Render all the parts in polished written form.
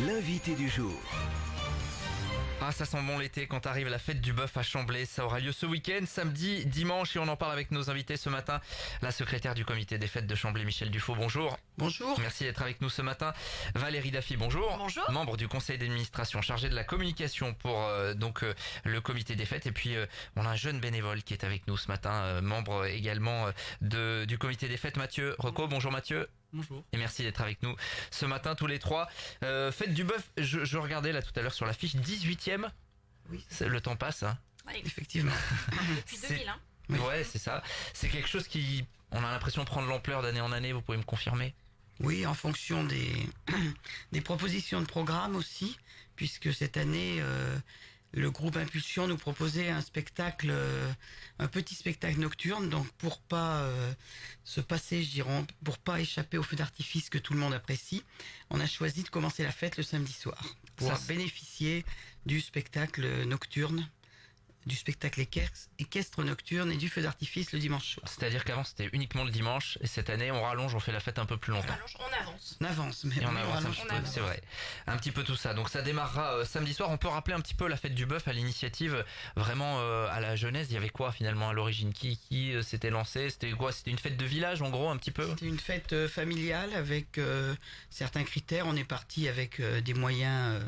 l'invité du jour. Ah, ça sent bon l'été quand arrive la fête du bœuf à Chamblay. Ça aura lieu ce week-end, samedi, dimanche, et on en parle avec nos invités ce matin. La secrétaire du comité des fêtes de Chamblay, Michel Dufaux, bonjour. Bonjour. Merci d'être avec nous ce matin. Valérie Daffy, bonjour. Bonjour. Membre du conseil d'administration chargé de la communication pour le comité des fêtes. Et puis on a un jeune bénévole qui est avec nous ce matin, membre également du comité des fêtes, Mathieu Reco. Bonjour Mathieu. Bonjour. Et merci d'être avec nous ce matin tous les trois. Fête du bœuf, je regardais là tout à l'heure sur la fiche, 18e. Oui. Le temps passe, hein. Ouais, Effectivement. depuis 2000, hein. Oui. Ouais, c'est ça. C'est quelque chose qui, on a l'impression de prendre l'ampleur d'année en année, vous pouvez me confirmer? Oui, en fonction des propositions de programme aussi, puisque cette année, le groupe Impulsion nous proposait un spectacle, un petit spectacle nocturne, donc pour pas se passer, je dirais, pour pas échapper au feu d'artifice que tout le monde apprécie, on a choisi de commencer la fête le samedi soir, pour bénéficier du spectacle nocturne, du spectacle équestre nocturne et du feu d'artifice le dimanche soir. C'est-à-dire qu'avant c'était uniquement le dimanche, et cette année on rallonge, on fait la fête un peu plus longtemps. On avance. On avance, mais Et on oui, avance un rallonge petit pas. peu, c'est vrai. Un petit peu tout ça. Donc ça démarrera samedi soir. On peut rappeler un petit peu la fête du bœuf à l'initiative, vraiment à la jeunesse. Il y avait quoi finalement à l'origine? Qui s'était lancé? C'était quoi? C'était une fête de village en gros un petit peu? C'était une fête familiale avec certains critères. On est parti avec des moyens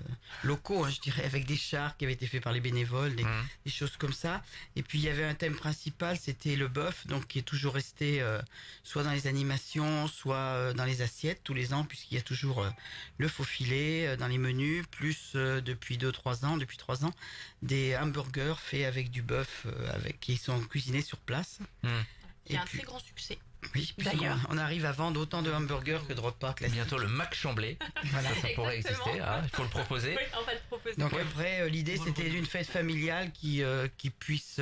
locaux, hein, je dirais, avec des chars qui avaient été faits par les bénévoles, des choses comme ça. Et puis il y avait un thème principal, c'était le bœuf, donc qui est toujours resté soit dans les animations, soit dans les assiettes tous les ans, puisqu'il y a toujours le faux filet dans les menus, plus depuis 3 ans, des hamburgers faits avec du bœuf, qui sont cuisinés sur place. Il y a Et un puis- très grand succès. Oui, D'ailleurs. on arrive à vendre autant de hamburgers que de repas classiques. Bientôt le Mac Chamblay. Voilà. Ça pourrait Exactement. exister, hein, il faut le proposer. Oui, on va le proposer. Donc après, l'idée c'était d'une fête familiale qui puisse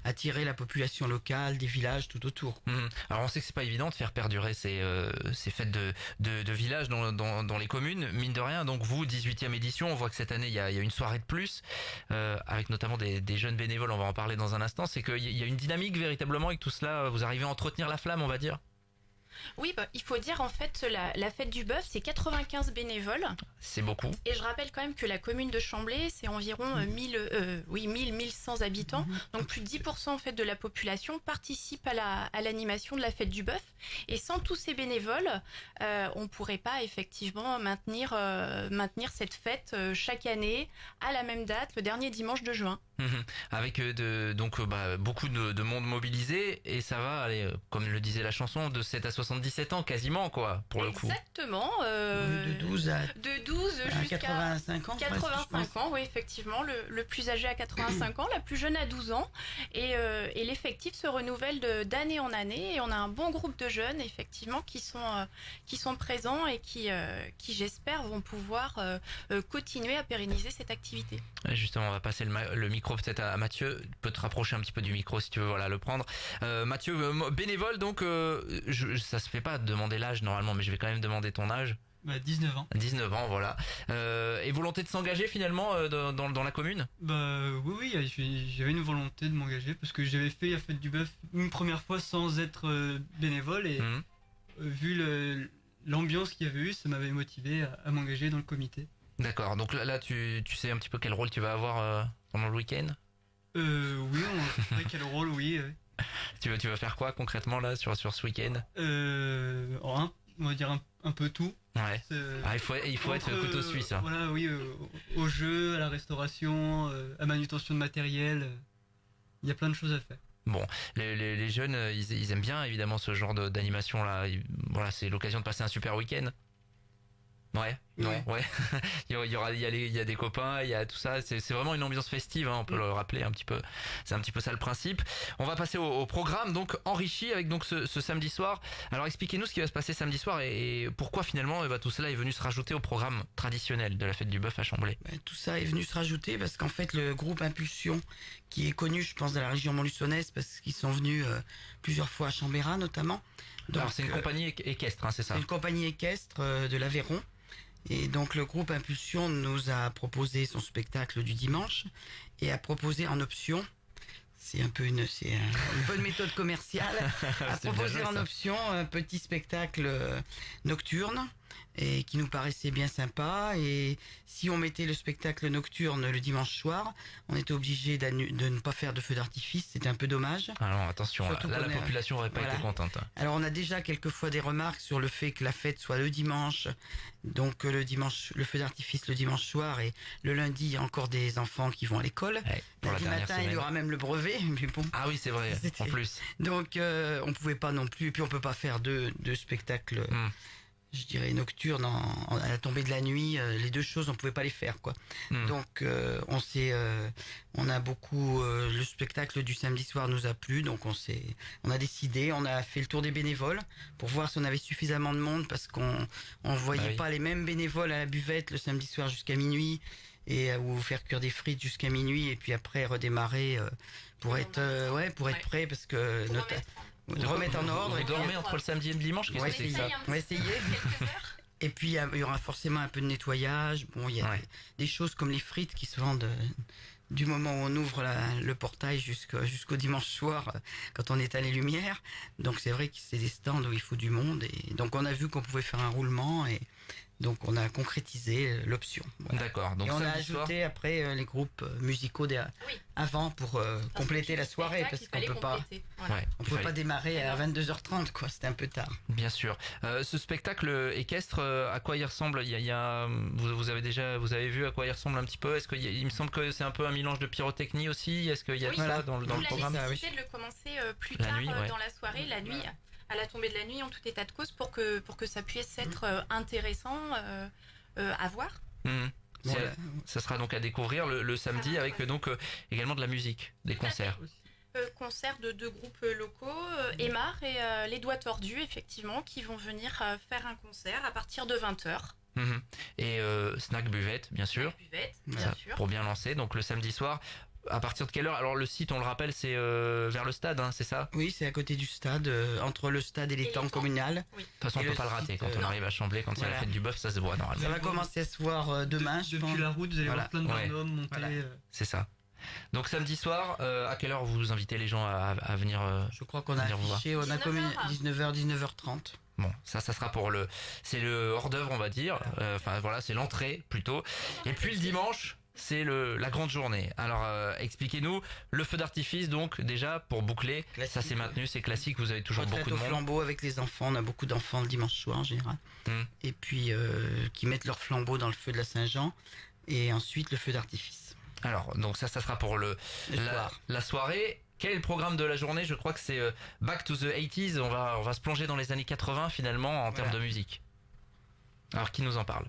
attirer la population locale, des villages tout autour. Alors on sait que c'est pas évident de faire perdurer ces fêtes de village dans les communes, mine de rien. Donc vous, 18e édition, on voit que cette année il y a une soirée de plus, avec notamment des jeunes bénévoles, on va en parler dans un instant. C'est qu'il y a une dynamique véritablement, et que tout cela, vous arrivez à entretenir la flamme, on va dire. Oui, il faut dire en fait la fête du bœuf, c'est 95 bénévoles. C'est beaucoup. Et je rappelle quand même que la commune de Chamblay, c'est environ 1100 habitants. Donc plus de 10% en fait de la population participe à l'animation de la fête du bœuf. Et sans tous ces bénévoles, on pourrait pas effectivement maintenir cette fête chaque année à la même date, le dernier dimanche de juin. Avec beaucoup de monde mobilisé, et ça va aller, comme le disait la chanson, de 7 à 77 ans quasiment, quoi, pour le coup. Exactement. De 12 à De 12 à jusqu'à 85 ans. presque, je pense. 85 ans, oui, effectivement. Le plus âgé à 85 ans, la plus jeune à 12 ans. Et l'effectif se renouvelle d'année en année. Et on a un bon groupe de jeunes, effectivement, qui sont présents et qui j'espère, vont pouvoir continuer à pérenniser cette activité. Et justement, on va passer le micro peut-être à Mathieu. Tu peux te rapprocher un petit peu du micro si tu veux, voilà, le prendre. Mathieu, bénévole, donc ça se fait pas de demander l'âge normalement, mais je vais quand même demander ton âge. 19 ans. 19 ans, voilà. Et volonté de s'engager finalement dans la commune? Oui, j'avais une volonté de m'engager parce que j'avais fait la fête du bœuf une première fois sans être bénévole et vu l'ambiance qu'il y avait eu, ça m'avait motivé à m'engager dans le comité. D'accord, donc là tu sais un petit peu quel rôle tu vas avoir pendant le week-end? Oui, on sait quel rôle, oui. Tu vas faire quoi concrètement là sur ce week-end? On va dire un peu tout. Ouais. Il faut être couteau suisse. Hein. Voilà, oui, au jeu, à la restauration, à manutention de matériel. Il y a plein de choses à faire. Bon, les jeunes, ils aiment bien évidemment ce genre d'animation là. Voilà, c'est l'occasion de passer un super week-end. Ouais, non, ouais. il y a des copains, il y a tout ça. C'est vraiment une ambiance festive, hein, on peut le rappeler un petit peu. C'est un petit peu ça le principe. On va passer au programme, donc enrichi avec donc ce samedi soir. Alors expliquez-nous ce qui va se passer samedi soir et pourquoi finalement tout cela est venu se rajouter au programme traditionnel de la fête du bœuf à Chamblay. Tout ça est venu se rajouter parce qu'en fait le groupe Impulsion, qui est connu, je pense, dans la région montluçonnaise parce qu'ils sont venus plusieurs fois à Chambérat notamment. Donc, alors c'est une compagnie équestre, hein, c'est ça? C'est une compagnie équestre de l'Aveyron. Et donc le groupe Impulsion nous a proposé son spectacle du dimanche et a proposé en option, c'est une bonne méthode commerciale, a C'est bien proposé joué, en ça. option un petit spectacle nocturne et qui nous paraissait bien sympa. Et si on mettait le spectacle nocturne le dimanche soir, on était obligé de ne pas faire de feu d'artifice. C'était un peu dommage. Alors attention, là la population n'aurait pas été contente. Alors on a déjà quelquefois des remarques sur le fait que la fête soit le dimanche, donc le feu d'artifice le dimanche soir, et le lundi il y a encore des enfants qui vont à l'école. Lundi matin il y aura même le brevet, mais bon. Ah oui, c'est vrai, en plus. Donc on pouvait pas non plus, et puis on peut pas faire deux spectacles. Je dirais nocturne à la tombée de la nuit, les deux choses on pouvait pas les faire quoi. Donc on a beaucoup le spectacle du samedi soir nous a plu, donc on a décidé, on a fait le tour des bénévoles pour voir si on avait suffisamment de monde, parce qu'on voyait pas les mêmes bénévoles à la buvette le samedi soir jusqu'à minuit, ou faire cuire des frites jusqu'à minuit et puis après redémarrer pour être prêt, parce que remettre en ordre. Vous dormez entre le samedi et le dimanche, qu'est-ce que c'est ça? On va essayer. Et puis il y aura forcément un peu de nettoyage. Bon, il y a des choses comme les frites qui se vendent du moment où on ouvre le portail jusqu'au dimanche soir, quand on éteint les lumières. Donc c'est vrai que c'est des stands où il faut du monde. Et donc on a vu qu'on pouvait faire un roulement, et donc on a concrétisé l'option. Voilà. D'accord. Donc et on a ajouté après les groupes musicaux avant pour compléter la soirée, parce qu'on peut pas. On peut pas démarrer à 22h30 quoi, c'était un peu tard. Bien sûr. Ce spectacle équestre, à quoi il ressemble? Vous avez vu à quoi il ressemble un petit peu? Est-ce il me semble que c'est un peu un mélange de pyrotechnie aussi? Est-ce qu'il y a ça dans le programme? La nécessité de le commencer plus tard dans la soirée, la nuit. À la tombée de la nuit, en tout état de cause, pour que ça puisse être intéressant à voir. Ça sera donc à découvrir le samedi, avec donc également de la musique, des concerts. Concerts de deux groupes locaux, Aymar et Les Doigts Tordus, effectivement, qui vont venir faire un concert à partir de 20h. Et Snack Buvette, bien sûr. Snack Buvette, bien sûr. Pour bien lancer, donc le samedi soir. À partir de quelle heure? Alors le site, on le rappelle, c'est vers le stade, hein, c'est ça? Oui, c'est à côté du stade, entre le stade et l'étang communal. Oui. De toute façon, on peut pas le rater quand on arrive à Chamblay, quand il y a la fête du bœuf, ça se voit normalement. Ça va commencer à se voir demain, je pense. Depuis la route, vous allez voir plein de bonhommes monter. C'est ça. Donc samedi soir, à quelle heure vous invitez les gens à venir? Je crois qu'on a affiché, on a commis 19h, 19h30. Bon, ça sera c'est le hors d'œuvre, on va dire. Enfin voilà, c'est l'entrée plutôt. Et puis le dimanche, c'est la grande journée. Alors expliquez-nous le feu d'artifice, donc déjà pour boucler, classique, ça c'est maintenu, c'est classique, vous avez toujours beaucoup de monde. Flambeau avec les enfants, on a beaucoup d'enfants le dimanche soir en général. Et puis qui mettent leur flambeau dans le feu de la Saint-Jean, et ensuite le feu d'artifice. Alors donc ça sera pour la soirée. Quel est le programme de la journée? Je crois que c'est Back to the 80s, on va se plonger dans les années 80 finalement en termes de musique. Alors qui nous en parle?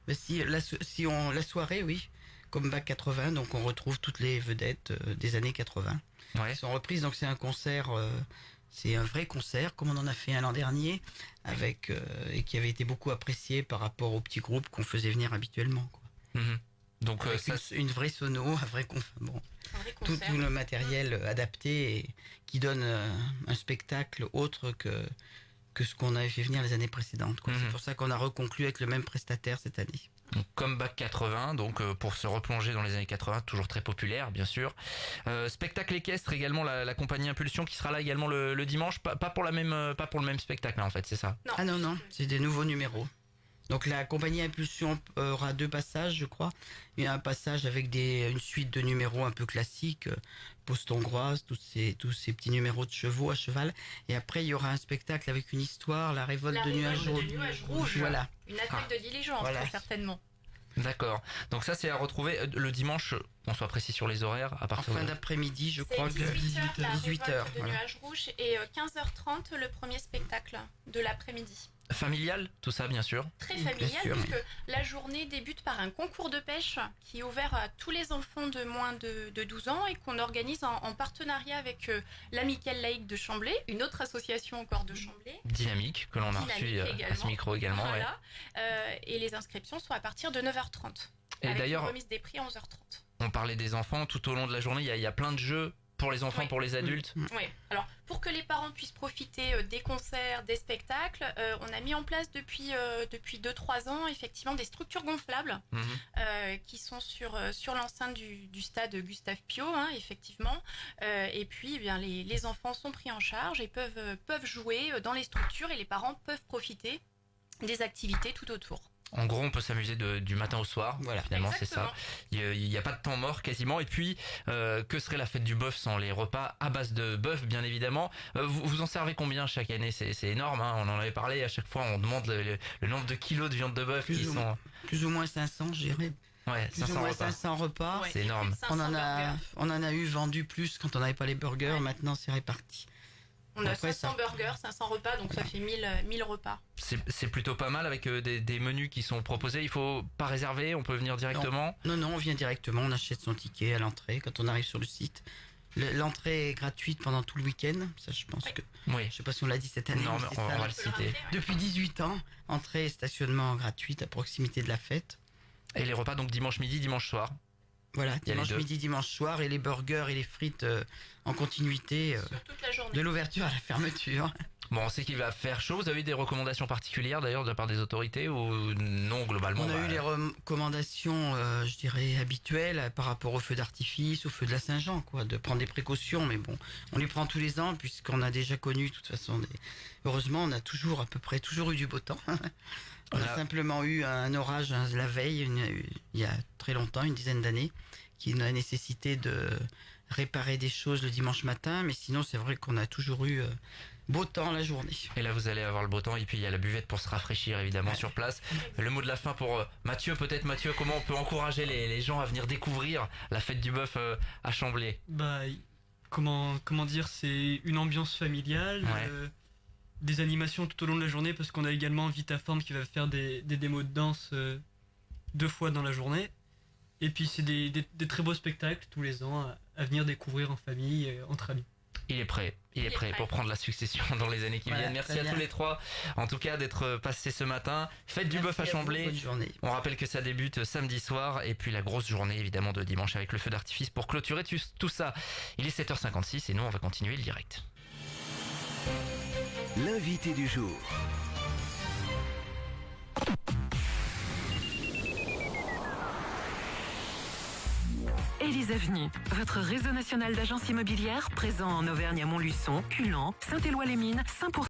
La soirée, oui. Comme Bac 80, donc on retrouve toutes les vedettes des années 80. Elles sont reprises, donc c'est un concert, c'est un vrai concert, comme on en a fait un l'an dernier, et qui avait été beaucoup apprécié par rapport aux petits groupes qu'on faisait venir habituellement, quoi. Donc une vraie sono, un vrai tout le matériel adapté, et qui donne un spectacle autre que ce qu'on avait fait venir les années précédentes, quoi. C'est pour ça qu'on a reconclu avec le même prestataire cette année. Donc, comme Bac 80, donc pour se replonger dans les années 80, toujours très populaire bien sûr. Spectacle équestre également, la compagnie Impulsion qui sera là également le dimanche, pas pour le même spectacle là, en fait, c'est ça? Non, c'est des nouveaux numéros. Donc la compagnie Impulsion aura 2 passages, je crois. Il y a un passage avec une suite de numéros un peu classiques, poste hongroise, tous ces petits numéros de chevaux à cheval. Et après, il y aura un spectacle avec une histoire, la révolte de nuages rouges. Voilà. Une attaque de diligence, certainement. D'accord. Donc ça, c'est à retrouver le dimanche, qu'on soit précis sur les horaires, à partir en fin d'après-midi, je crois que 18h. De nuages rouges, et 15h30, le premier spectacle de l'après-midi. Familial, tout ça bien sûr. Très familial, puisque la journée débute par un concours de pêche qui est ouvert à tous les enfants de moins de 12 ans et qu'on organise en partenariat avec l'Amicale laïque de Chamblay, une autre association encore de Chamblay. Dynamique, que l'on a reçu à ce micro également. Voilà. Et les inscriptions sont à partir de 9h30. Et avec d'ailleurs, une remise des prix à 11h30. On parlait des enfants, tout au long de la journée, il y a plein de jeux pour les enfants, pour les adultes. Oui, alors pour que les parents puissent profiter des concerts, des spectacles, on a mis en place depuis 2-3 ans effectivement des structures gonflables qui sont sur l'enceinte du stade Gustave Piot, effectivement. Et puis les enfants sont pris en charge et peuvent jouer dans les structures, et les parents peuvent profiter des activités tout autour. En gros, on peut s'amuser du matin au soir. Voilà. Finalement, c'est ça. Il n'y a pas de temps mort quasiment. Et puis, que serait la fête du bœuf sans les repas à base de bœuf, bien évidemment. Vous en servez combien chaque année? C'est énorme, hein. On en avait parlé. À chaque fois, on demande le nombre de kilos de viande de bœuf qui sont... Plus ou moins 500, je dirais. Ouais, Plus ou moins 500 repas. C'est énorme. On en a eu vendu plus quand on n'avait pas les burgers. Ouais. Maintenant, c'est réparti. On a 500 burgers, 500 repas, donc ça fait 1000 repas. C'est plutôt pas mal avec des menus qui sont proposés. Il faut pas réserver, on peut venir directement. Non, on vient directement. On achète son ticket à l'entrée quand on arrive sur le site. L'entrée est gratuite pendant tout le week-end. Ça, je pense que. Oui. Je sais pas si on l'a dit cette année. Non, mais on va le citer. Depuis 18 ans, entrée et stationnement gratuite à proximité de la fête. Et les repas donc dimanche midi, dimanche soir. Voilà, dimanche midi, dimanche soir, et les burgers et les frites en continuité toute la journée. De l'ouverture à la fermeture. Bon, on sait qu'il va faire chaud. Vous avez eu des recommandations particulières d'ailleurs de la part des autorités ou non globalement? On a eu les recommandations, je dirais, habituelles par rapport au feu d'artifice, au feu de la Saint-Jean, quoi, de prendre des précautions. Mais bon, on les prend tous les ans puisqu'on a déjà connu, de toute façon, heureusement, on a à peu près toujours eu du beau temps. On a simplement eu un orage la veille, il y a très longtemps, une dizaine d'années, qui nous a nécessité de réparer des choses le dimanche matin. Mais sinon, c'est vrai qu'on a toujours eu beau temps la journée. Et là, vous allez avoir le beau temps. Et puis, il y a la buvette pour se rafraîchir, évidemment, sur place. Le mot de la fin pour Mathieu, peut-être. Mathieu, comment on peut encourager les gens à venir découvrir la fête du bœuf à Chamblay? Comment dire, c'est une ambiance familiale. Ouais. Des animations tout au long de la journée, parce qu'on a également Vitaform qui va faire des démos de danse 2 fois dans la journée. Et puis c'est des très beaux spectacles tous les ans à venir découvrir en famille, entre amis. Il est prêt pour prendre la succession dans les années qui viennent. Merci à tous les trois, en tout cas, d'être passés ce matin. Fête du bœuf à Chamblay. On rappelle que ça débute samedi soir, et puis la grosse journée évidemment de dimanche avec le feu d'artifice pour clôturer tout ça. Il est 7h56 et nous on va continuer le direct. L'invité du jour. Élise Avenue, votre réseau national d'agences immobilières présent en Auvergne à Montluçon, Culan, Saint-Éloi-les-Mines, Saint-Pourçain.